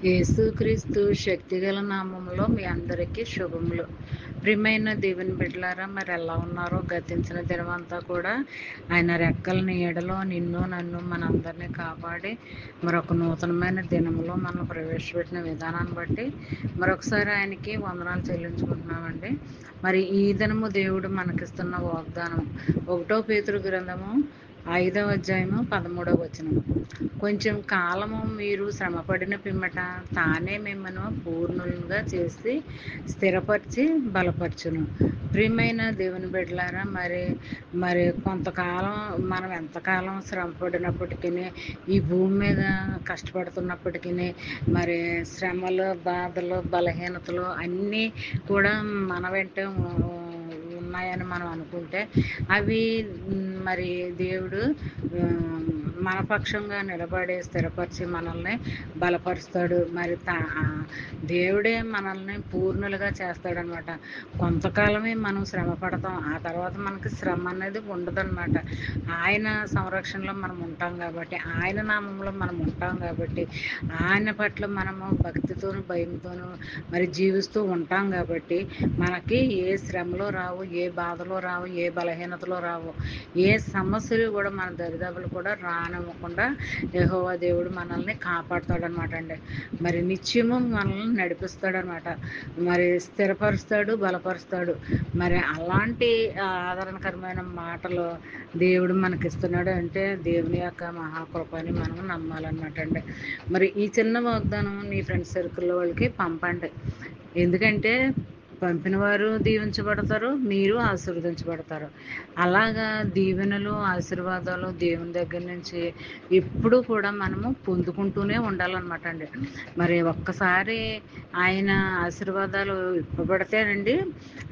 యేసుక్రీస్తు శక్తిగల నామములో మీ అందరికీ శుభములు. ప్రియమైన దేవుని బిడ్డలారా, మరి ఎలా ఉన్నారో? గతించిన దినమంతా కూడా ఆయన రెక్కల నీడలో నిన్ను నన్ను మనందరినీ కాపాడి మరొక నూతనమైన దినములో మనం ప్రవేశపెట్టిన విధానాన్ని బట్టి మరొకసారి ఆయనకి వందనాలు చెల్లించుకుంటున్నామండి. మరి ఈ దినము దేవుడు మనకిస్తున్న వాగ్దానం 1 పేతురు గ్రంథము 5వ అధ్యాయము 13వ వచనము. కొంచెం కాలము మీరు శ్రమపడిన పిమ్మట తానే మిమ్మను పూర్ణులుగా చేసి స్థిరపరిచి బలపరచును. ప్రియమైన దేవుని బిడ్డలారా, మరి కొంతకాలం మనం ఎంతకాలం శ్రమ పడినప్పటికీ, ఈ భూమి మీద కష్టపడుతున్నప్పటికీ, మరి శ్రమలు, బాధలు, బలహీనతలు అన్నీ కూడా మన వెంట ఉన్నాయని మనం అనుకుంటే అవి మరి దేవుడు మన పక్షంగా నిలబడి స్థిరపరిచి మనల్ని బలపరుస్తాడు. మరి దేవుడే మనల్ని పూర్ణులుగా చేస్తాడనమాట. కొంతకాలమే మనం శ్రమ పడతాం, ఆ తర్వాత మనకి శ్రమ అనేది ఉండదన్నమాట. ఆయన సంరక్షణలో మనం ఉంటాం కాబట్టి, ఆయన నామంలో మనం ఉంటాం కాబట్టి, ఆయన పట్ల మనము భక్తితోనూ భయంతోనూ మరి జీవిస్తూ ఉంటాం కాబట్టి మనకి ఏ శ్రమలో రావు, ఏ బాధలో రావు, ఏ బలహీనతలో రావు, ఏ సమస్యలు కూడా మన దరిదాపులు కూడా రానివ్వకుండా యెహోవా దేవుడు మనల్ని కాపాడుతాడనమాట అండి. మరి నిత్యము మనల్ని నడిపిస్తాడనమాట. మరి స్థిరపరుస్తాడు, బలపరుస్తాడు. మరి అలాంటి ఆదరణకరమైన మాటలు దేవుడు మనకిస్తున్నాడు అంటే దేవుని యొక్క మహాకృపని మనం నమ్మాలన్నమాట అండి. మరి ఈ చిన్న వాగ్దానం నీ ఫ్రెండ్స్ సర్కిల్లో వాళ్ళకి పంపండి. ఎందుకంటే పంపిన వారు దీవించబడతారు, మీరు ఆశీర్వదించబడతారు. అలాగా దీవెనలు, ఆశీర్వాదాలు దేవుని దగ్గర నుంచి ఎప్పుడూ కూడా మనము పొందుకుంటూనే ఉండాలన్నమాట అండి. మరి ఒక్కసారి ఆయన ఆశీర్వాదాలు ఇవ్వబడితేనండి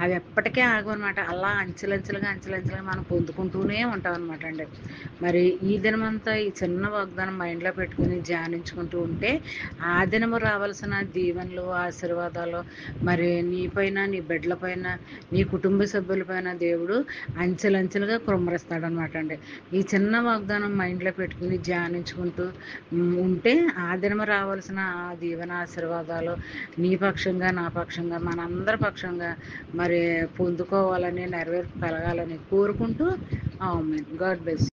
అవి ఎప్పటికీ ఆగవన్నమాట. అలా అంచెలంచెలుగా మనం పొందుకుంటూనే ఉంటాం అనమాట అండి. మరి ఈ దినమంతా ఈ చిన్న వాగ్దానం మైండ్లో పెట్టుకుని ధ్యానించుకుంటూ ఉంటే ఆ దినము రావాల్సిన దీవెనలు, ఆశీర్వాదాలు మరి నీపైన, నీ బిడ్డలపైన, నీ కుటుంబ సభ్యులపైన దేవుడు అంచెలంచెలుగా కుమ్మరిస్తాడనమాట అండి. ఈ చిన్న వాగ్దానం మైండ్లో పెట్టుకుని ధ్యానించుకుంటూ ఉంటే ఆ దినము రావాల్సిన ఆ దీవెన, ఆశీర్వాదాలు నీ పక్షంగా, నా పక్షంగా, మనందరి పక్షంగా మరి పొందుకోవాలని, నెరవేర్పు కలగాలని కోరుకుంటూ ఆమేన్. God bless.